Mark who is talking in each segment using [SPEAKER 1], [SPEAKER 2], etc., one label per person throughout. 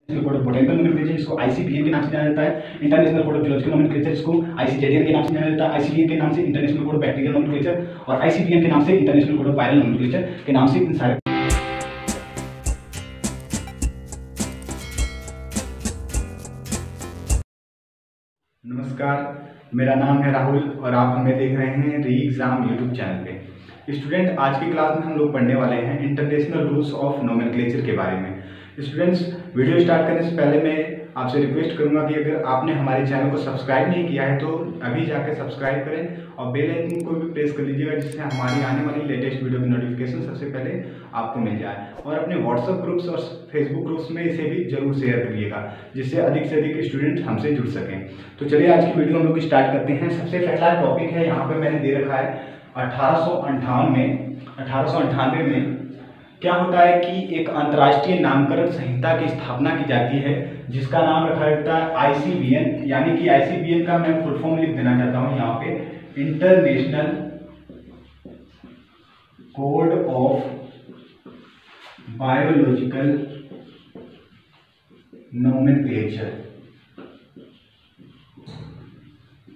[SPEAKER 1] Code of botanical nomenclature जिसको ICBN के नाम से जाना जाता है, international code of zoological nomenclature जिसको आईसीजेडीएन के नाम से जाना जाता है, आईसीबीएन के नाम से international code of bacterial nomenclature और आईसीबीएन के नाम से international code of viral nomenclature के नाम से इन सारे। नमस्कार, मेरा नाम है राहुल और आप हमें देख रहे हैं री एग्जाम यूट्यूब चैनल पे। स्टूडेंट, आज की क्लास में हम लोग पढ़ने वाले हैं इंटरनेशनल रूल्स ऑफ नोमेनक्लेचर के बारे में। स्टूडेंट्स, वीडियो स्टार्ट करने से पहले मैं आपसे रिक्वेस्ट करूंगा कि अगर आपने हमारे चैनल को सब्सक्राइब नहीं किया है तो अभी जाकर सब्सक्राइब करें और बेल आइकन को भी प्रेस कर लीजिएगा, जिससे हमारी आने वाली लेटेस्ट वीडियो की नोटिफिकेशन सबसे पहले आपको मिल जाए। और अपने व्हाट्सएप ग्रुप्स और फेसबुक ग्रुप्स में इसे भी जरूर शेयर करिएगा, जिससे अधिक से अधिक स्टूडेंट हमसे जुड़ सकें। तो चलिए आज की वीडियो हम लोग स्टार्ट करते हैं। सबसे पहला टॉपिक है, यहाँ पे मैंने दे रखा है 1898 में क्या होता है कि एक अंतर्राष्ट्रीय नामकरण संहिता की स्थापना की जाती है, जिसका नाम रखा जाता है आईसीबीएन। यानी कि आईसीबीएन का मैं फुल फॉर्म लिख देना चाहता हूं यहाँ पे, international code of biological nomenclature.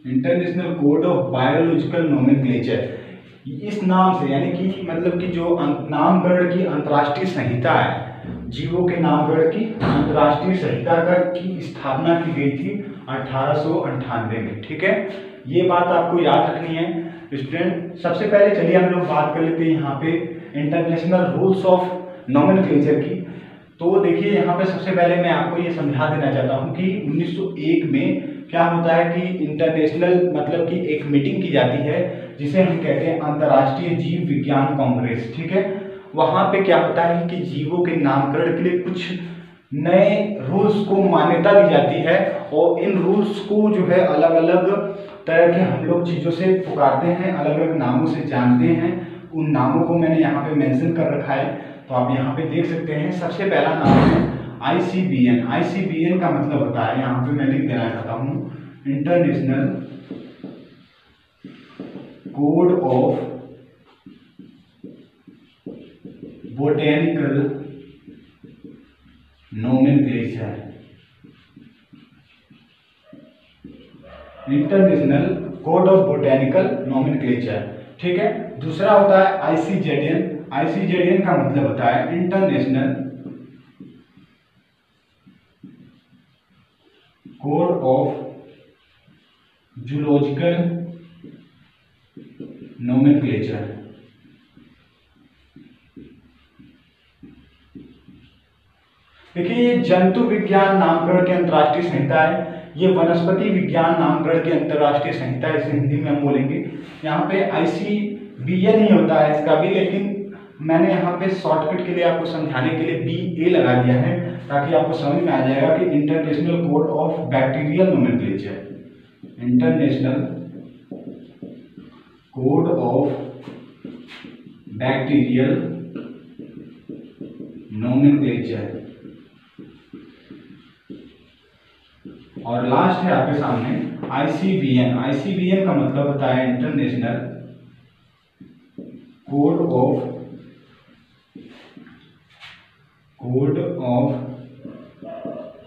[SPEAKER 1] International code of biological nomenclature इस नाम से, यानी कि मतलब कि जो नामकरण की अंतर्राष्ट्रीय संहिता है, जीवों के नामकरण की अंतर्राष्ट्रीय संहिता की स्थापना की गई थी 1898 में। ठीक है, ये बात आपको याद रखनी है स्टूडेंट। सबसे पहले चलिए हम लोग बात कर लेते हैं यहाँ पे इंटरनेशनल रूल्स ऑफ नोमेनक्लेचर की। तो देखिए यहाँ पे सबसे पहले मैं आपको ये समझा देना चाहता हूँ कि 1901 में क्या होता है कि इंटरनेशनल मतलब कि एक मीटिंग की जाती है, जिसे हम कहते हैं अंतर्राष्ट्रीय जीव विज्ञान कांग्रेस। ठीक है, वहां पे क्या होता है कि जीवों के नामकरण के लिए कुछ नए रूल्स को मान्यता दी जाती है, और इन रूल्स को जो है अलग अलग तरह के हम लोग चीजों से पुकारते हैं, अलग अलग नामों से जानते हैं। उन नामों को मैंने यहाँ पे मेंशन कर रखा है, तो आप यहाँ पे देख सकते हैं। सबसे पहला नाम है आईसीबीएन। आईसीबीएन का मतलब होता है, यहाँ पे मैं लिख देना चाहता हूँ, international code of botanical nomenclature. International code of botanical nomenclature. ठीक है, दूसरा होता है आईसीजेडीएन। आईसीजेडीएन का मतलब होता है international code of zoological nomenclature. देखिए, ये जंतु विज्ञान नामकरण की अंतर्राष्ट्रीय संहिता है, ये वनस्पति विज्ञान नामकरण की अंतर्राष्ट्रीय संहिता है, इसे हिंदी में हम बोलेंगे। यहाँ पे आईसीबीएन ही होता है इसका भी, लेकिन मैंने यहाँ पे शॉर्टकट के लिए आपको समझाने के लिए BA लगा दिया है, ताकि आपको समझ में आ जाएगा कि international code of bacterial nomenclature. International code of bacterial nomenclature. और लास्ट है आपके सामने आईसीबीएन। आईसीबीएन का मतलब होता है international code of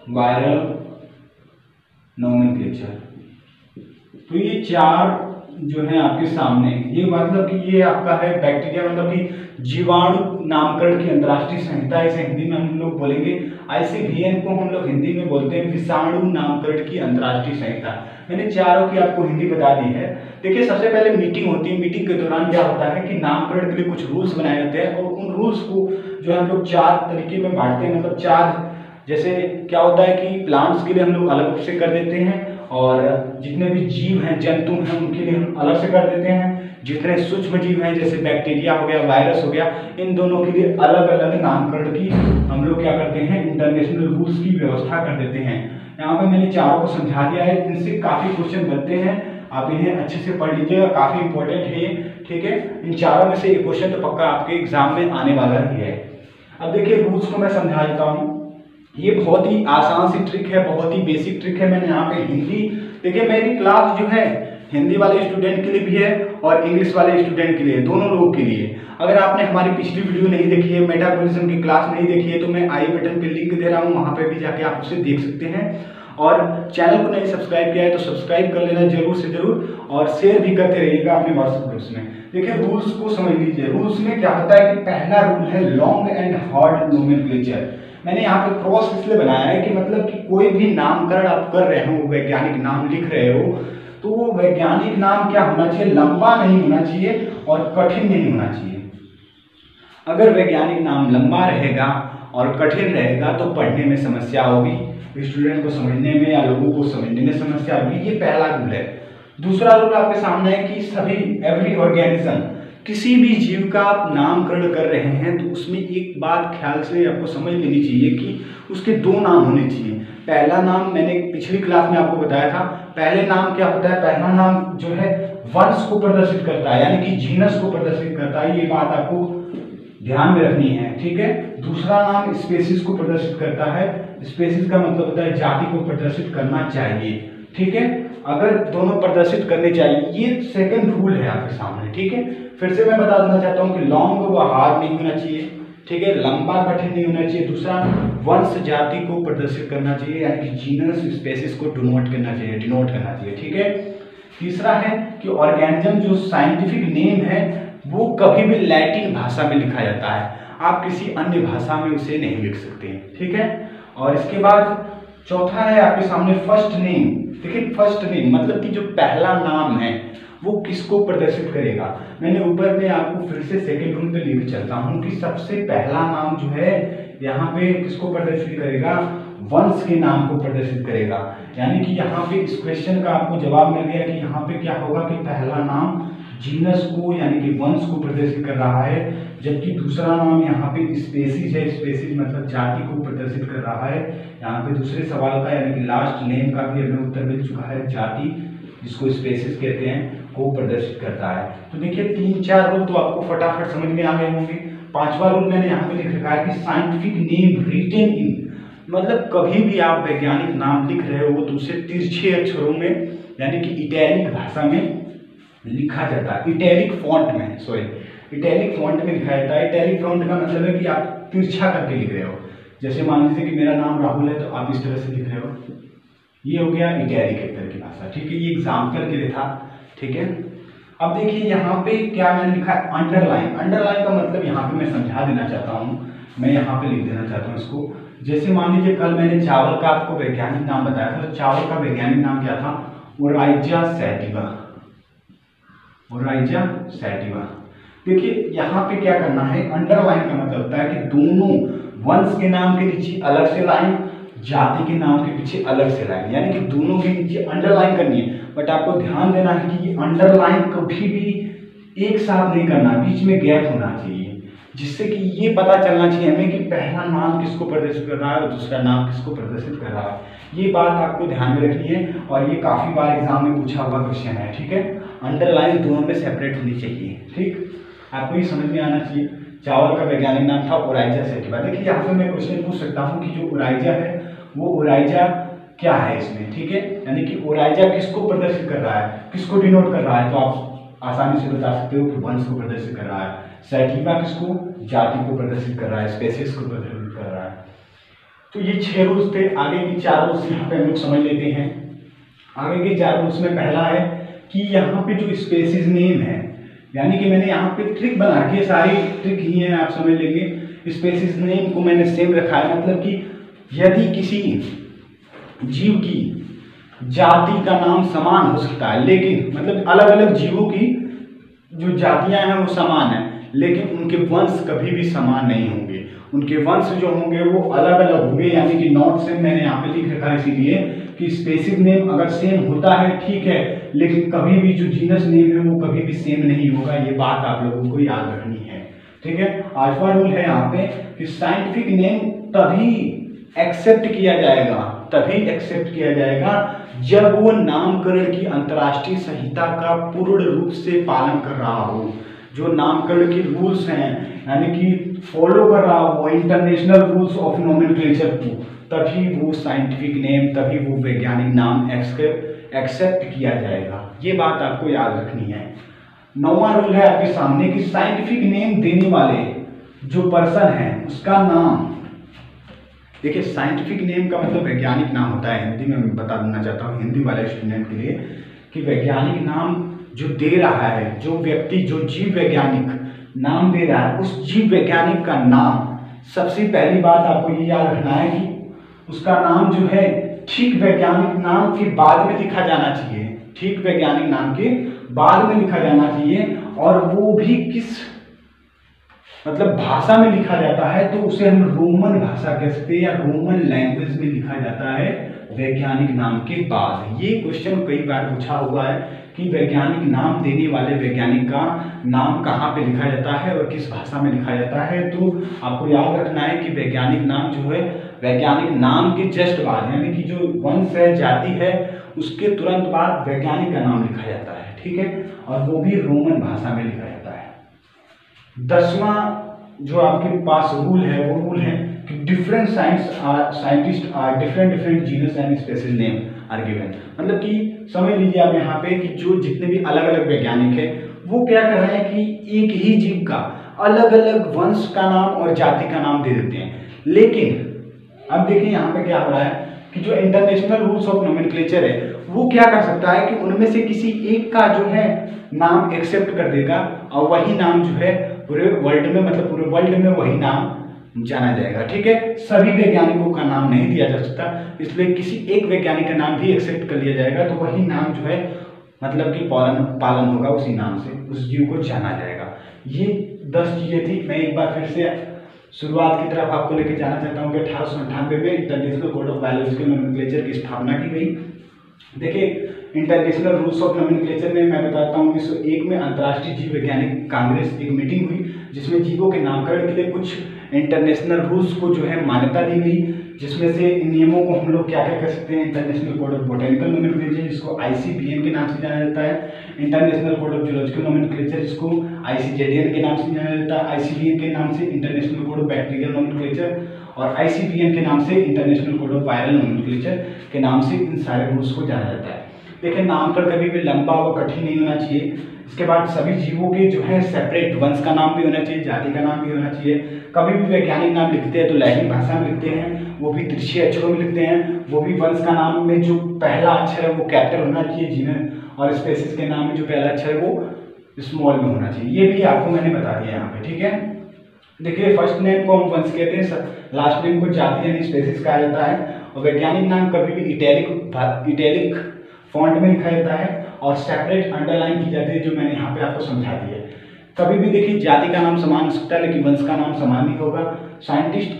[SPEAKER 1] viral nomenclature. तो ये चार जो है आपके सामने, ये मतलब कि ये आपका है बैक्टीरिया मतलब कि जीवाणु नामकरण की अंतर्राष्ट्रीय संहिता, इसे हिंदी में हम लोग बोलेंगे। आईसीबीएन को हम लोग हिंदी में बोलते हैं विषाणु नामकरण की अंतर्राष्ट्रीय संहिता। मैंने चारों की आपको हिंदी बता दी है। देखिए, सबसे पहले मीटिंग होती है। मीटिंग के दौरान क्या होता है कि नामकरण के लिए कुछ रूल्स बनाए जाते हैं, और उन रूल्स को जो हम लोग चार तरीके में बांटते हैं। मतलब चार, जैसे क्या होता है कि प्लांट्स के लिए हम लोग अलग से कर देते हैं, और जितने भी जीव हैं, जंतु हैं, उनके लिए हम अलग से कर देते हैं। जितने सूक्ष्म जीव हैं, जैसे बैक्टीरिया हो गया, वायरस हो गया, इन दोनों के लिए अलग अलग नामकरण की हम लोग क्या करते हैं, इंटरनेशनल रूल्स की व्यवस्था कर देते हैं। यहाँ पे मैंने चारों को समझा दिया है, इनसे काफी क्वेश्चन बनते हैं, आप इन्हें अच्छे से पढ़ लीजिएगा, काफी इंपॉर्टेंट है ये। ठीक है, इन चारों में से एक क्वेश्चन तो पक्का आपके एग्जाम में आने वाला ही है। अब देखिए, रूल्स को मैं समझा देता हूँ। ये बहुत ही आसान सी ट्रिक है, बहुत ही बेसिक ट्रिक है। मैंने यहाँ पे हिंदी, देखिए मेरी क्लास जो है हिंदी वाले स्टूडेंट के लिए भी है और इंग्लिश वाले स्टूडेंट के लिए, दोनों लोगों के लिए। अगर आपने हमारी पिछली वीडियो नहीं देखी है, मेटाबॉलिज्म की क्लास नहीं देखी है, तो मैं आई बटन पे लिंक दे रहा हूँ, वहाँ पे भी जाके आप उसे देख सकते हैं। और चैनल को नहीं सब्सक्राइब किया है तो सब्सक्राइब कर लेना जरूर से जरूर, और शेयर भी करते रहिएगा अपने व्हाट्सएप ग्रुप्स में। देखिए रूल्स को समझ लीजिए। रूल्स में क्या होता है कि पहला रूल है लॉन्ग एंड हार्ड नोमेनक्लेचर। मैंने यहाँ पे क्रॉस इसलिए बनाया है कि मतलब कि कोई भी नामकरण आप कर रहे हो, वैज्ञानिक नाम लिख रहे हो, तो वो वैज्ञानिक नाम क्या होना चाहिए, लंबा नहीं होना चाहिए और कठिन नहीं होना चाहिए। अगर वैज्ञानिक नाम लंबा रहेगा और कठिन रहेगा तो पढ़ने में समस्या होगी, स्टूडेंट को समझने में या लोगों को समझने में समस्या होगी। ये पहला रूल है। दूसरा रूल आपके सामने है कि सभी एवरी ऑर्गेनिज्म, किसी भी जीव का आप नामकरण कर रहे हैं तो उसमें एक बात ख्याल से आपको समझ लेनी चाहिए कि उसके दो नाम होने चाहिए। पहला नाम मैंने पिछली क्लास में आपको बताया था, पहले नाम क्या होता है, पहला नाम जो है वंश को प्रदर्शित करता है, यानी कि जीनस को प्रदर्शित करता है। ये बात आपको ध्यान में रखनी है, ठीक है। दूसरा नाम स्पेसीज को प्रदर्शित करता है। स्पेसीज का मतलब होता है जाति को प्रदर्शित करना चाहिए, ठीक है। अगर दोनों प्रदर्शित करने चाहिए, ये सेकंड रूल है आपके सामने, ठीक है। फिर से मैं बता देना चाहता हूँ कि लॉन्ग व हार्ड नहीं होना चाहिए, ठीक है, लंबा कठिन नहीं होना चाहिए। दूसरा वंश जाति को प्रदर्शित करना चाहिए, यानी कि जीनस स्पेसीज को डिनोट करना चाहिए, ठीक है। तीसरा है कि ऑर्गेनिज्म जो साइंटिफिक नेम है वो कभी भी लैटिन भाषा में लिखा जाता है, आप किसी अन्य भाषा में उसे नहीं लिख सकते, ठीक है। और इसके बाद चौथा है आपके सामने फर्स्ट नेम। देखिए फर्स्ट नेम मतलब कि जो पहला नाम है वो किसको प्रदर्शित करेगा। मैंने ऊपर में आपको फिर से सेकंड रूल पे लेकर चलता हूँ कि सबसे पहला नाम जो है यहाँ पे किसको प्रदर्शित करेगा, वंश के नाम को प्रदर्शित करेगा। यानी कि यहाँ पे इस क्वेश्चन का आपको जवाब मिल गया कि यहाँ पे क्या होगा कि पहला नाम जीनस को यानी कि वंश को प्रदर्शित कर रहा है, जबकि दूसरा नाम यहाँ पे स्पेसीज है, स्पेसीज मतलब जाति को प्रदर्शित कर रहा है। यहाँ पे दूसरे सवाल का यानी कि लास्ट नेम का भी हमें उत्तर मिल चुका है, जाति जिसको स्पेसीज कहते हैं को प्रदर्शित करता है। तो देखिए 3-4 रूल तो आपको फटाफट समझ में आ गए होंगे। पांचवा रूल मैंने यहाँ पे लिख रखा है कि साइंटिफिक नेम रिटेन इन, मतलब कभी भी आप वैज्ञानिक नाम लिख रहे हो तो उसे तिरछे अक्षरों में यानी कि इटैलिक भाषा में लिखा जाता है, इटैलिक फॉन्ट में लिखा जाता है। इटैलिक फॉन्ट का मतलब है कि आप तिरछा करके लिख रहे हो। जैसे मान लीजिए कि मेरा नाम राहुल है तो आप इस तरह से लिख रहे हो, ये हो गया इटैलिक एक तरह की भाषा, ठीक है। ये एग्जाम्पल के लिए था, ठीक है। अब देखिए यहाँ पे क्या मैंने लिखा है, अंडरलाइन। अंडरलाइन का मतलब यहाँ पे मैं समझा देना चाहता हूँ, मैं यहाँ पे लिख देना चाहता हूँ इसको। जैसे मान लीजिए कल मैंने चावल का आपको वैज्ञानिक नाम बताया था, तो चावल का वैज्ञानिक नाम क्या था, ओराइजा सैटिवा। Oryza sativa. देखिए यहाँ पे क्या करना है, अंडरलाइन का मतलब होता है कि दोनों वंश के नाम के नीचे अलग से लाइन, जाति के नाम के पीछे अलग से लाइन, यानी कि दोनों के नीचे अंडरलाइन करनी है। बट आपको ध्यान देना है कि ये अंडरलाइन कभी भी एक साथ नहीं करना, बीच में गैप होना चाहिए, जिससे कि ये पता चलना चाहिए हमें कि पहला नाम किसको प्रदर्शित कर रहा है और दूसरा नाम किसको प्रदर्शित कर रहा है। ये बात आपको ध्यान में रखनी है और ये काफी बार एग्जाम में पूछा हुआ क्वेश्चन है, ठीक है। अंडरलाइन दोनों में सेपरेट होनी चाहिए, ठीक, आपको ये समझ में आना चाहिए। चावल का वैज्ञानिक नाम था ओराइजा सैटिवा। देखिए यहाँ पे मैं क्वेश्चन पूछ सकता हूँ कि जो ओराइजा है वो ओराइजा क्या है इसमें, ठीक है, यानी कि ओराइजा किसको प्रदर्शित कर रहा है, किसको डिनोट कर रहा है, तो आप आसानी से बता सकते हो कि वंश को प्रदर्शित कर रहा है। सैटिवा किसको, जाति को प्रदर्शित कर रहा है, स्पेसीज को प्रदर्शित कर रहा है। तो ये 6 रूल्स थे। आगे की 4 रूल्स यहाँ पे हम लोग समझ लेते हैं। आगे के 4 रूल्स में पहला है कि यहाँ पे जो स्पेसीज नेम है, यानी कि मैंने यहाँ पे ट्रिक बना के, सारी ट्रिक ही है, आप समझ लेंगे। स्पेसीज नेम को मैंने सेम रखा है, मतलब कि यदि किसी जीव की जाति का नाम समान हो सकता है, लेकिन मतलब अलग अलग जीवों की जो जातियां हैं वो समान है, लेकिन उनके वंश कभी भी समान नहीं होंगे, उनके वंश जो होंगे वो अलग अलग होंगे, यानी कि नॉट सेम मैंने यहाँ पे लिख रखा है इसीलिए कि स्पेसिस नेम अगर सेम होता है ठीक है, लेकिन कभी भी जो जीनस नेम है वो कभी भी सेम नहीं होगा। ये बात आप लोगों को याद रखनी है, ठीक है। 8वां रूल है यहाँ पे कि साइंटिफिक नेम तभी एक्सेप्ट किया जाएगा जब वो नामकरण की अंतर्राष्ट्रीय संहिता का पूर्ण रूप से पालन कर रहा हो, जो नामकरण के रूल्स हैं यानी कि फॉलो कर रहा हो इंटरनेशनल रूल्स ऑफ नोमेनक्लेचर को, तभी वो साइंटिफिक नेम, तभी वो वैज्ञानिक नाम एक्सेप्ट किया जाएगा। ये बात आपको याद रखनी है। 9वां रूल है आपके सामने कि साइंटिफिक नेम देने वाले जो पर्सन है उसका नाम, देखिए साइंटिफिक नेम का मतलब वैज्ञानिक नाम होता है, हिंदी में मैं बता देना चाहता हूँ हिंदी वाले स्टूडेंट के लिए कि वैज्ञानिक नाम जो दे रहा है, जो व्यक्ति जो जीव वैज्ञानिक नाम दे रहा है, उस जीव वैज्ञानिक का नाम, सबसे पहली बात आपको ये याद रखना है कि उसका नाम जो है ठीक वैज्ञानिक नाम के बाद में लिखा जाना चाहिए, ठीक वैज्ञानिक नाम के बाद में लिखा जाना चाहिए, और वो भी किस मतलब भाषा में लिखा जाता है तो उसे हम रोमन भाषा कह सकते हैं या रोमन लैंग्वेज में लिखा जाता है वैज्ञानिक नाम के बाद। ये क्वेश्चन कई बार पूछा हुआ है कि वैज्ञानिक नाम देने वाले वैज्ञानिक का नाम कहाँ पे लिखा जाता है और किस भाषा में लिखा जाता है। तो आपको याद रखना है कि वैज्ञानिक नाम जो है वैज्ञानिक नाम के जस्ट बाद, यानी कि जो वंश है जाति है उसके तुरंत बाद वैज्ञानिक का नाम लिखा जाता है, ठीक है, और वो भी रोमन भाषा में लिखा जाता है। 10वां जो आपके पास रूल है वो रूल है कि different scientist are different genus and species name are given. मतलब कि समझ लीजिए आप यहाँ पे कि जो जितने भी अलग अलग वैज्ञानिक है वो क्या कर रहे हैं कि एक ही जीव का अलग अलग वंश का नाम और जाति का नाम दे देते हैं। लेकिन अब देखिए यहाँ पे क्या हो रहा है कि जो इंटरनेशनल रूल्स ऑफ नोमेनक्लेचर है वो क्या कर सकता है कि उनमें से किसी एक का जो है नाम एक्सेप्ट कर देगा और वही नाम जो है पूरे वर्ल्ड में, मतलब पूरे वर्ल्ड में वही नाम जाना जाएगा, ठीक है। सभी वैज्ञानिकों का नाम नहीं दिया जा सकता, इसलिए किसी एक वैज्ञानिक का नाम भी एक्सेप्ट कर लिया जाएगा तो वही नाम जो है मतलब कि पालन होगा, उसी नाम से उस जीव को जाना जाएगा। ये 10 चीजें थी। मैं एक बार फिर से शुरुआत की तरफ आपको लेके जाना चाहता हूँ कि 1898 में international code of biological nomenclature की स्थापना की गई। देखिए इंटरनेशनल रूल्स ऑफ नोमेनक्लेचर में मैं बताता हूँ 1901 में अंतर्राष्ट्रीय जीव वैज्ञानिक कांग्रेस एक मीटिंग हुई जिसमें जीवों के नामकरण के लिए कुछ इंटरनेशनल रूल्स को जो है मान्यता दी गई, जिसमें से इन नियमों को हम लोग क्या क्या कर सकते हैं, international code of botanical nomenclature जिसको ICBN के नाम से जाना जाता है, international code of zoological nomenclature जिसको ICJDN के नाम से जाना जाता है, ICBN के नाम से international code of bacterial nomenclature और ICBN के नाम से international code of viral nomenclature के नाम से इन सारे रूल्स को जाना जाता है। देखिए नामकरण कभी भी लंबा व कठिन नहीं होना चाहिए। इसके बाद सभी जीवों के जो है सेपरेट वंश का नाम भी होना चाहिए, जाति का नाम भी होना चाहिए। कभी भी वैज्ञानिक नाम लिखते हैं तो लैटिन भाषा में लिखते हैं, वो भी तिरछे अक्षरों में लिखते हैं। वो भी वंश का नाम में जो पहला अक्षर है वो कैपिटल होना चाहिए जीनस, और स्पेसीज के नाम में जो पहला अक्षर है वो स्मॉल में होना चाहिए। ये भी आपको मैंने बता दिया यहाँ पे, ठीक है। देखिए फर्स्ट नेम को हम वंश कहते हैं, लास्ट नेम को जाति यानी स्पेसीज कहा जाता है, और वैज्ञानिक नाम कभी भी इटैलिक फॉन्ट में लिखा जाता है और सेपरेट अंडरलाइन की जाती है, जो मैंने यहाँ पे आपको समझा दिया है। कभी भी देखिए जाति का नाम समान हो सकता है लेकिन वंश का नाम समान नहीं होगा। साइंटिस्ट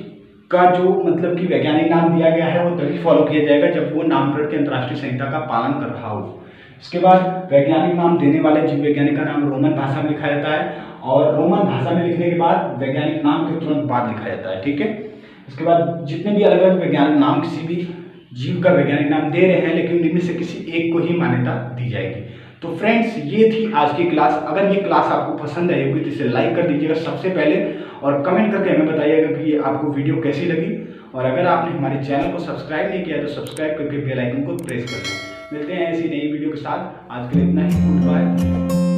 [SPEAKER 1] का जो मतलब कि वैज्ञानिक नाम दिया गया है वो तभी फॉलो किया जाएगा जब वो नामकरण की अंतर्राष्ट्रीय संहिता का पालन कर रहा हो। इसके बाद वैज्ञानिक नाम देने वाले जीव वैज्ञानिक का नाम रोमन भाषा में लिखा जाता है, और रोमन भाषा में लिखने के बाद वैज्ञानिक नाम के तुरंत बाद लिखा जाता है, ठीक है। इसके बाद जितने भी अलग अलग वैज्ञानिक नाम किसी भी जीव का वैज्ञानिक नाम दे रहे हैं लेकिन इनमें से किसी एक को ही मान्यता दी जाएगी। तो फ्रेंड्स ये थी आज की क्लास। अगर ये क्लास आपको पसंद आई होगी तो इसे लाइक कर दीजिएगा सबसे पहले, और कमेंट करके हमें बताइएगा कि ये आपको वीडियो कैसी लगी। और अगर आपने हमारे चैनल को सब्सक्राइब नहीं किया तो सब्सक्राइब करके बेल आइकन को प्रेस कर दें। मिलते हैं ऐसी नई वीडियो के साथ। आज के लिए इतना ही। Good bye.